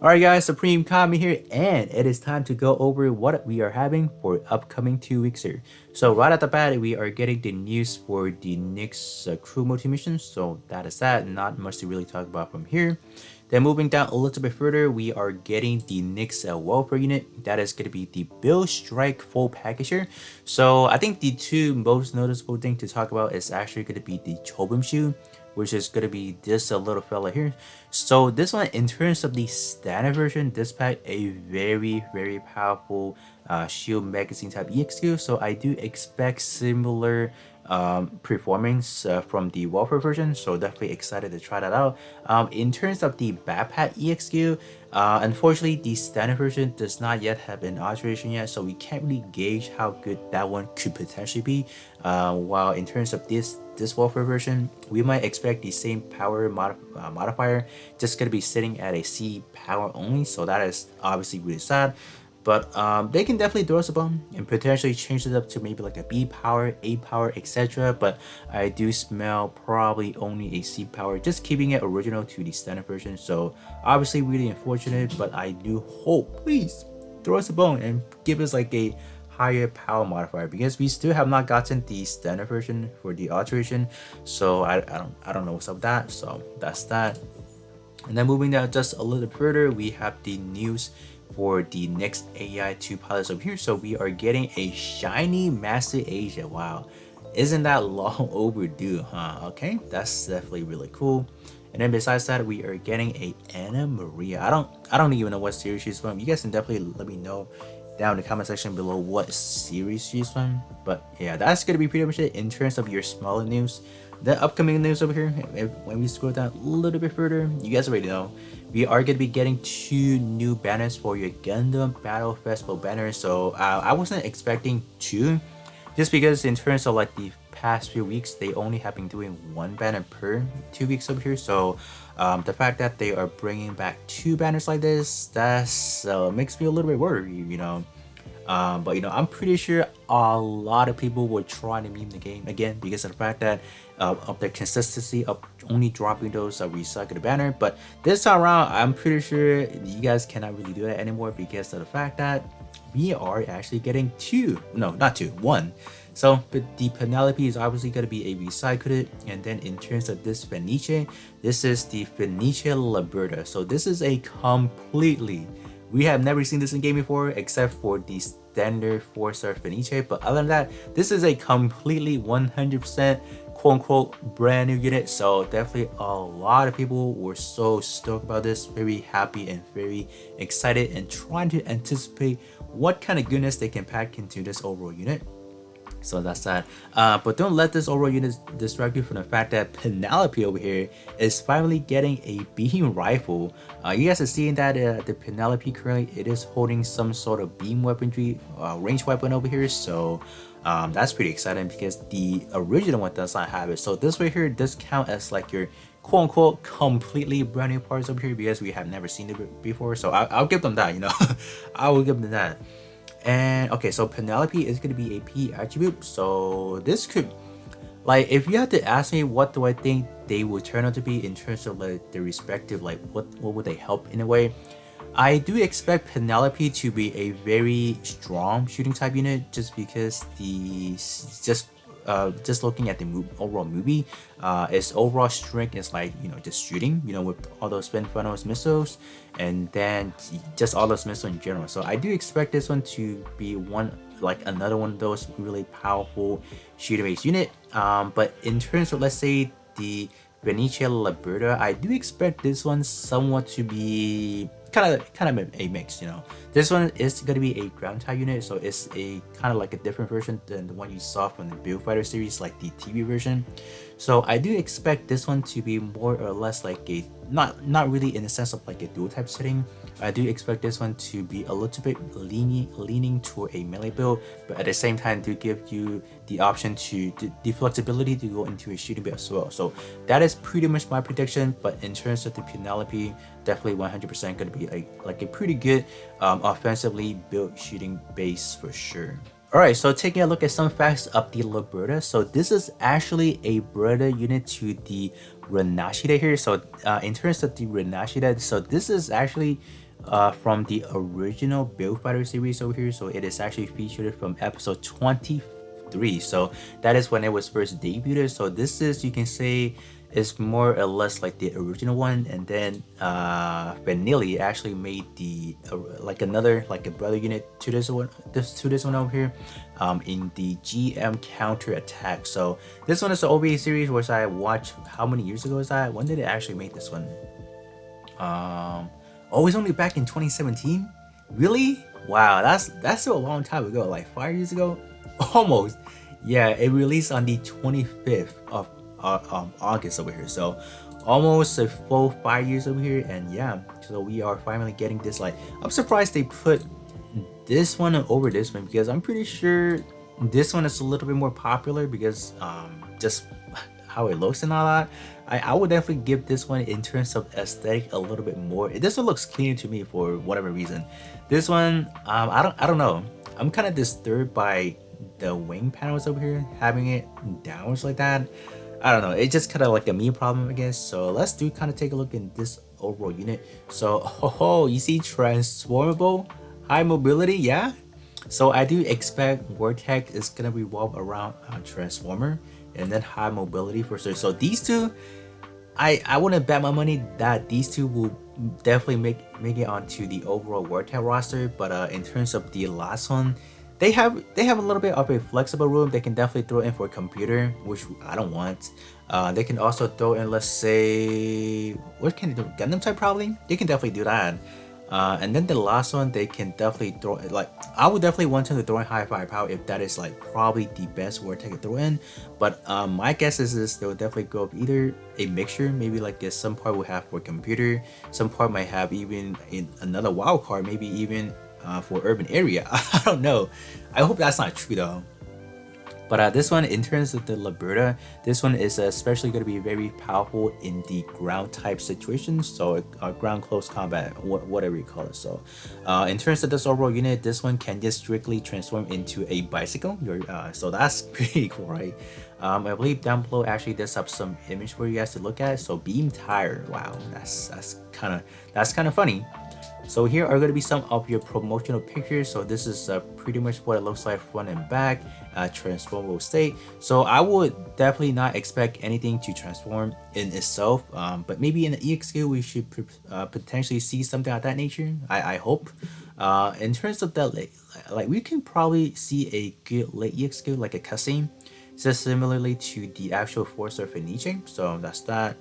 Alright guys, Supreme Kami here, and it is time to go over what we are having for upcoming 2 weeks here. So right at the bat, we are getting the news for the next crew multi-mission, so that is that, not much to really talk about from here. Then moving down a little bit further, we are getting the next welfare unit, that is going to be the Bill Strike full package here. So I think the two most noticeable things to talk about is actually going to be the Chobum shoe, which is going to be this little fella here. So this one, in terms of the standard version, this pack a very powerful shield magazine type EXQ. So I do expect similar performance from the welfare version, so definitely excited to try that out. In terms of the backpack EXQ, unfortunately the standard version does not yet have an alteration yet, so we can't really gauge how good that one could potentially be. While in terms of this welfare version, we might expect the same power modifier, just gonna be sitting at a C power only, so that is obviously really sad. But they can definitely throw us a bone and potentially change it up to maybe like a B power, A power, etc. But I do smell probably only a C power, just keeping it original to the standard version. So obviously really unfortunate, but I do hope, please throw us a bone and give us like a higher power modifier, because we still have not gotten the standard version for the alteration. So I don't know what's up with that. So that's that. And then moving down just a little further, we have the news for the next AI2 pilots over here. So we are getting a shiny Master Asia. Wow, isn't that long overdue, huh? Okay, that's definitely really cool. And then besides that, we are getting a Anna Maria. I don't even know what series she's from. You guys can definitely let me know down in the comment section below what series she's from. But yeah, that's gonna be pretty much it in terms of your smaller news. The upcoming news over here, when we scroll down a little bit further, you guys already know, we are going to be getting 2 new banners for your Gundam Battle Festival banner. So I wasn't expecting 2, just because in terms of like the past few weeks, they only have been doing 1 banner per 2 weeks over here. So the fact that they are bringing back 2 banners like this, that's makes me a little bit worried. But I'm pretty sure a lot of people were trying to meme the game again because of the fact that of the consistency of only dropping those recycled banner. But this time around, I'm pretty sure you guys cannot really do that anymore because of the fact that we are actually getting 2, no, not 2, 1. So but the Penelope is obviously going to be a recycled, and then in terms of this Fenice, this is the Fenice Liberta. So this is a completely, we have never seen this in game before except for the standard 4-star Fenice, but other than that, this is a completely 100% quote-unquote brand new unit. So definitely a lot of people were so stoked about this, very happy and very excited and trying to anticipate what kind of goodness they can pack into this overall unit. So that's that. But don't let this overall unit distract you from the fact that Penelope over here is finally getting a beam rifle. You guys are seeing that the Penelope currently, it is holding some sort of beam weaponry, range weapon over here. So that's pretty exciting because the original one does not have it. So this right here does count as like your quote unquote completely brand new parts over here because we have never seen it before. So I'll give them that, I will give them that. And okay, so Penelope is going to be a P attribute. So this could, like, if you had to ask me what do I think they would turn out to be in terms of like the respective, like what would they help in a way, I do expect Penelope to be a very strong shooting type unit, just because the just looking at the overall movie, its overall strength is like just shooting, with all those spin funnels missiles, and then just all those missiles in general. So I do expect this one to be another one of those really powerful shooter based unit. But in terms of, let's say, the Venice Liberta, I do expect this one somewhat to be kind of a mix. This one is going to be a ground type unit, so it's a kind of like a different version than the one you saw from the Build Fighter series, like the TV version. So I do expect this one to be more or less like a not really in the sense of like a dual type setting. I do expect this one to be a little bit leaning toward a melee build, but at the same time do give you the option to the flexibility to go into a shooting build as well. So that is pretty much my prediction. But in terms of the Penelope, definitely 100% going to be a pretty good offensively built shooting base for sure. Alright, so taking a look at some facts of the Liberta. So this is actually a brother unit to the Renashida here. So in terms of the Renashida, so this is actually from the original Build Fighter series over here. So it is actually featured from episode 23. So that is when it was first debuted. So this is, you can say, is more or less like the original one, and then Vanilli actually made the like another, like a brother unit to this one, over here, in the GM Counter Attack. So this one is the OVA series, which I watched. How many years ago is that? When did it actually make this one? Oh, it's only back in 2017. Really? Wow, that's still a long time ago. Like 5 years ago, almost. Yeah, it released on the 25th of August over here. So almost a full 5 years over here. And yeah, so we are finally getting this. Like, I'm surprised they put this one over this one, because I'm pretty sure this one is a little bit more popular, because just how it looks and all that. I would definitely give this one, in terms of aesthetic, a little bit more. This one looks cleaner to me for whatever reason. This one, I don't know. I'm kind of disturbed by the wing panels over here, having it downwards like that. I don't know. It's just kind of like a me problem, I guess. So let's kind of take a look in this overall unit. So, oh, you see transformable, high mobility, yeah. So I do expect Vortex is gonna revolve around Transformer, and then high mobility for sure. So these two, I wouldn't bet my money that these two will definitely make it onto the overall Vortex roster. But in terms of the last one, they have a little bit of a flexible room. They can definitely throw in for a computer, which I don't want. They can also throw in, let's say, what can they do? Gundam type probably. They can definitely do that. And then the last one, they can definitely throw, like, I would definitely want them to throw in high firepower if that is like probably the best word to throw in. But my guess is they'll definitely go up either a mixture, maybe like some part will have for computer, some part might have even in another wild card, maybe even for urban area. I don't know. I hope that's not true though. But this one, in terms of the Liberta, this one is especially going to be very powerful in the ground type situations, so ground close combat, whatever you call it. So in terms of this overall unit, this one can just strictly transform into a bicycle. So that's pretty cool, right? I believe down below actually does have some image for you guys to look at. So beam tire, wow, that's kind of funny. So here are going to be some of your promotional pictures. So this is pretty much what it looks like front and back, transformable state. So I would definitely not expect anything to transform in itself, but maybe in the EXQ we should potentially see something of that nature. I hope. In terms of that, like we can probably see a good late EXQ, like a cutscene, just similarly to the actual Force of Fenice. So that's that.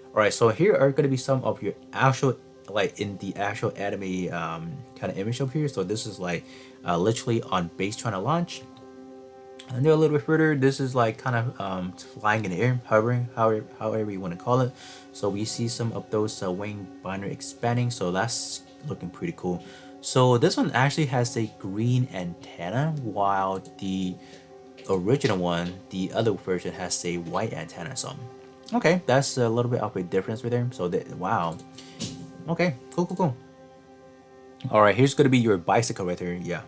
All right, so here are going to be some of your actual, like in the actual anime kind of image up here. So this is like literally on base trying to launch, and then a little bit further, this is like kind of flying in the air, hovering, however you want to call it. So we see some of those wing binder expanding, so that's looking pretty cool. So this one actually has a green antenna, while the original one, the other version, has a white antenna. So okay, that's a little bit of a difference right there. So wow. Okay, cool. All right, here's gonna be your bicycle right here. Yeah.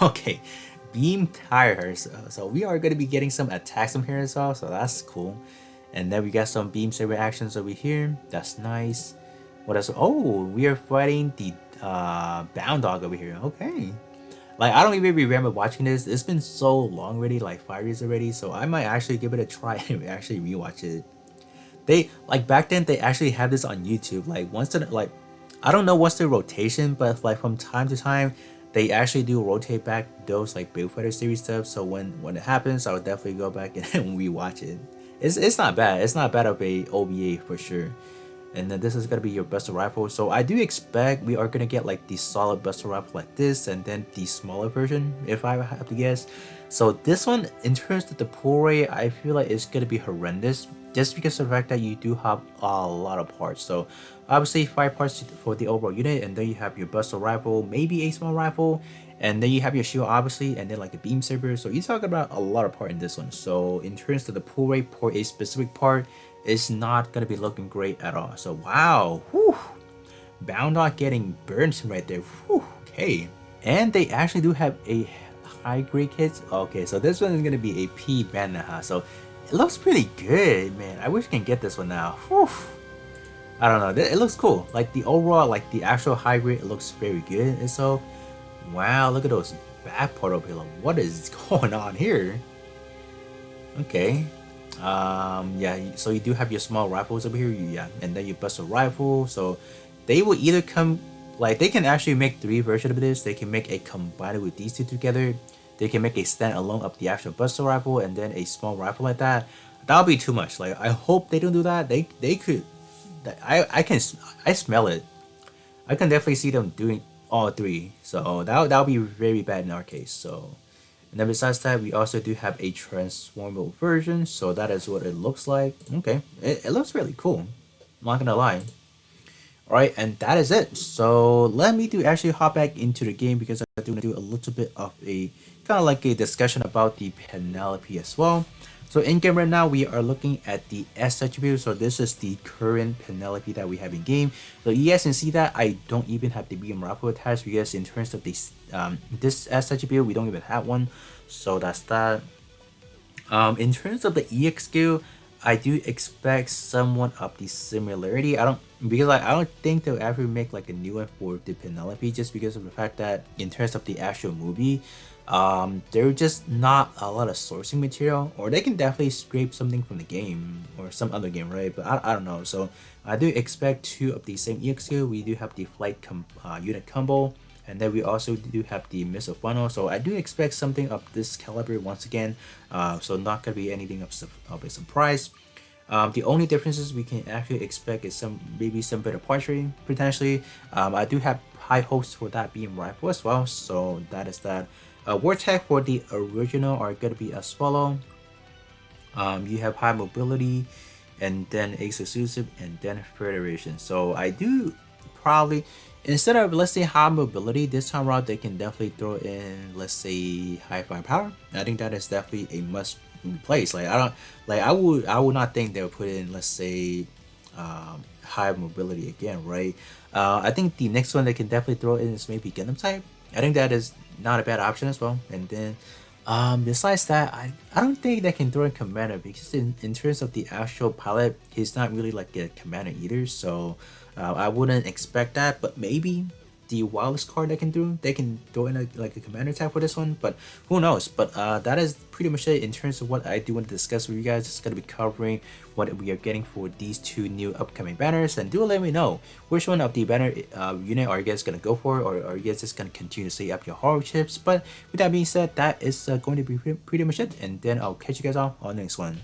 Okay, beam tires. So we are gonna be getting some attacks from here as well. So that's cool. And then we got some beam saber actions over here. That's nice. What else? Oh, we are fighting the bound dog over here. Okay. Like, I don't even remember watching this. It's been so long already, like 5 years already. So I might actually give it a try and actually rewatch it. They, like, back then they actually had this on YouTube. Like once the, like, I don't know what's the rotation, but like from time to time they actually do rotate back those like Build Fighter series stuff. So when it happens, I'll definitely go back and rewatch it. It's not bad. It's not bad of a OVA for sure. And then this is gonna be your Buster Rifle. So I do expect we are gonna get like the solid Buster Rifle like this, and then the smaller version, if I have to guess. So this one, in terms of the pull rate, I feel like it's gonna be horrendous, just because of the fact that you do have a lot of parts. So obviously 5 parts for the overall unit, and then you have your Buster Rifle, maybe a small rifle, and then you have your shield obviously, and then like a beam saber. So you're talking about a lot of part in this one. So in terms of the pull rate for a specific part, it's not gonna be looking great at all. So wow, whew, bound on getting burnt right there. Whew, okay, and they actually do have a high grade kit. Okay, so this one is gonna be a P bandit, huh? So it looks pretty good, man. I wish I can get this one now. Whew. I don't know. It looks cool. Like the overall, like the actual hybrid, it looks very good. And so, wow, look at those back portal pillow. What is going on here? Okay. Yeah. So you do have your small rifles over here. Yeah, and then you bust a rifle. So they will either come, like they can actually make three versions of this. They can make a combined with these two together. They can make a standalone of the actual buster rifle and then a small rifle like that. That'll be too much. Like I hope they don't do that. They could. I can I smell it. I can definitely see them doing all three. So that'll be very bad in our case. So and then besides that, we also do have a transformable version. So that is what it looks like. Okay, it looks really cool. I'm not gonna lie. All right, and that is it. So let me do actually hop back into the game because I do want to do a little bit of a kind of like a discussion about the Penelope as well. So in game right now, we are looking at the S attribute. So this is the current Penelope that we have in game. So you guys can see that I don't even have the beam rifle attached because in terms of this S attribute, we don't even have one. So that's that. In terms of the EX skill, I do expect somewhat of the similarity. I don't because like I don't think they'll ever make like a new one for the Penelope just because of the fact that in terms of the actual movie, there's just not a lot of sourcing material, or they can definitely scrape something from the game or some other game, right? But I don't know. So I do expect two of the same EX skill. We do have the unit combo, and then we also do have the missile funnel. So I do expect something of this caliber once again. So not gonna be anything of a surprise. The only differences we can actually expect is maybe some bit of poetry potentially. I do have high hopes for that beam rifle as well. So that is that. War tech for the original are gonna be as follow. You have high mobility, and then exclusive, and then federation. So I do probably instead of let's say high mobility this time around, they can definitely throw in let's say high firepower. I think that is definitely a must place. Like I don't like I would not think they'll put in let's say high mobility again, right? I think the next one they can definitely throw in is maybe Gundam type. I think that is not a bad option as well. And then besides that, I don't think they can throw in commander because in terms of the actual pilot, he's not really like a commander either. So I wouldn't expect that, but maybe the wildest card they can throw in like a commander tag for this one, but who knows. But that is pretty much it in terms of what I do want to discuss with you guys. It's going to be covering what we are getting for these two new upcoming banners, and do let me know which one of the banner unit are you guys going to go for, or are you guys just going to continue to save up your hard chips. But with that being said, that is going to be pretty much it, and then I'll catch you guys all on the next one.